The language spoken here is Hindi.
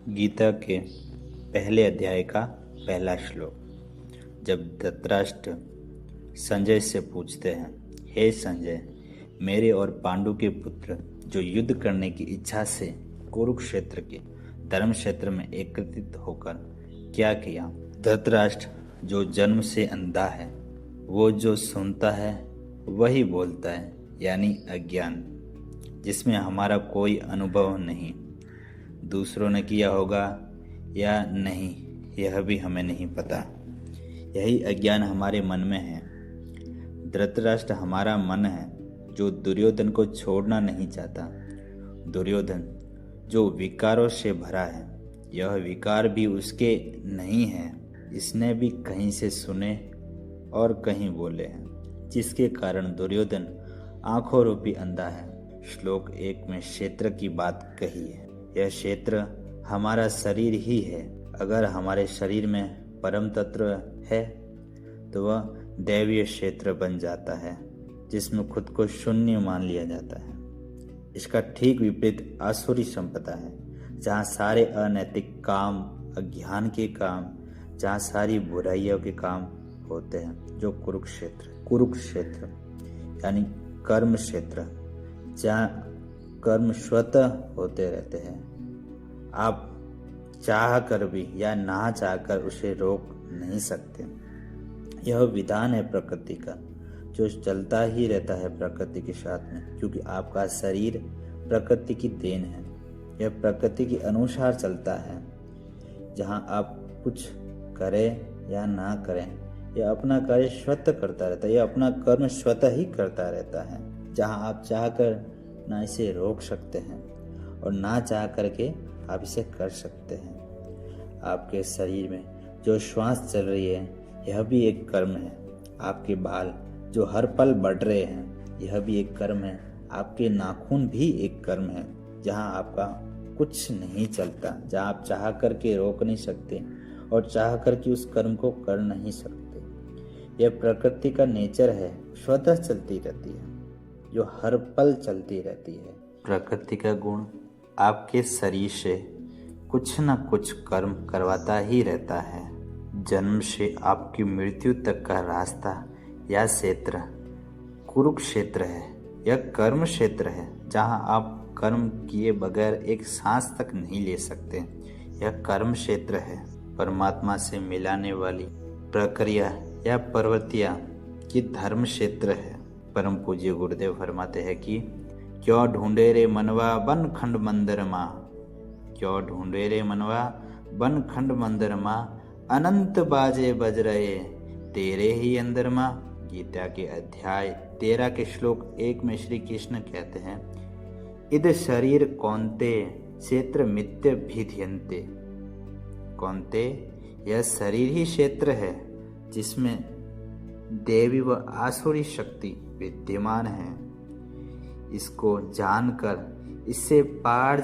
गीता के पहले अध्याय का पहला श्लोक। जब धृतराष्ट्र संजय से पूछते हैं, हे संजय, मेरे और पांडु के पुत्र जो युद्ध करने की इच्छा से कुरुक्षेत्र के धर्म क्षेत्र में एकत्रित होकर क्या किया? धृतराष्ट्र जो जन्म से अंधा है, वो जो सुनता है वही बोलता है, यानी अज्ञान, जिसमें हमारा कोई अनुभव नहीं। दूसरों ने किया होगा या नहीं, यह भी हमें नहीं पता। यही अज्ञान हमारे मन में है। धृतराष्ट्र हमारा मन है जो दुर्योधन को छोड़ना नहीं चाहता। दुर्योधन जो विकारों से भरा है, यह विकार भी उसके नहीं है। इसने भी कहीं से सुने और कहीं बोले हैं, जिसके कारण दुर्योधन आंखों रूपी अंधा है। श्लोक 1 में क्षेत्र की बात कही है। यह क्षेत्र हमारा शरीर ही है। अगर हमारे शरीर में परम तत्व है तो वह दैवीय क्षेत्र बन जाता है, जिसमें खुद को शून्य मान लिया जाता है। इसका ठीक विपरीत आसुरी संपदा है, जहाँ सारे अनैतिक काम, अज्ञान के काम, जहाँ सारी बुराइयों के काम होते हैं, जो कुरुक्षेत्र यानी कर्म क्षेत्र, जहाँ कर्म स्वतः होते रहते हैं। आप चाह कर भी या ना चाह कर उसे रोक नहीं सकते। यह विधान है प्रकृति का, जो चलता ही रहता है प्रकृति के साथ में, क्योंकि आपका शरीर प्रकृति की देन है। यह प्रकृति के अनुसार चलता है। जहाँ आप कुछ करें या ना करें, यह अपना कार्य स्वतः करता रहता है। यह अपना कर्म स्वतः ही करता रहता है। जहाँ आप चाह कर ना इसे रोक सकते हैं और ना चाह करके आप इसे कर सकते हैं। आपके शरीर में जो श्वास चल रही है, यह भी एक कर्म है। आपके बाल जो हर पल बढ़ रहे हैं, यह भी एक कर्म है। आपके नाखून भी एक कर्म है। जहाँ आपका कुछ नहीं चलता, जहाँ आप चाह करके रोक नहीं सकते और चाह करके उस कर्म को कर नहीं सकते। यह प्रकृति का नेचर है, स्वतः चलती रहती है, जो हर पल चलती रहती है। प्रकृति का गुण आपके शरीर से कुछ न कुछ कर्म करवाता ही रहता है। जन्म से आपकी मृत्यु तक का रास्ता या क्षेत्र कुरुक्षेत्र है। यह कर्म क्षेत्र है, जहाँ आप कर्म किए बगैर एक सांस तक नहीं ले सकते। यह कर्म क्षेत्र है। परमात्मा से मिलाने वाली प्रक्रिया या प्रवृत्तियाँ की धर्म क्षेत्र है। परम पूज्य गुरुदेव फरमाते हैं कि क्यों ढूंढे रे मनवा बन खंड मंदिर माँ, क्यों ढूंढे रे मनवा बन खंड मंदिर माँ, अनंत बाजे बज रहे तेरे ही अंदर माँ। गीता के अध्याय 13 के श्लोक 1 में श्री कृष्ण कहते हैं, इद शरीर कौन्ते क्षेत्र मित्य भिद्यन्ते। कौन्ते, यह शरीर ही क्षेत्र है जिसमें देवी व आसुरी शक्ति विद्यमान है। इसको जानकर इससे पार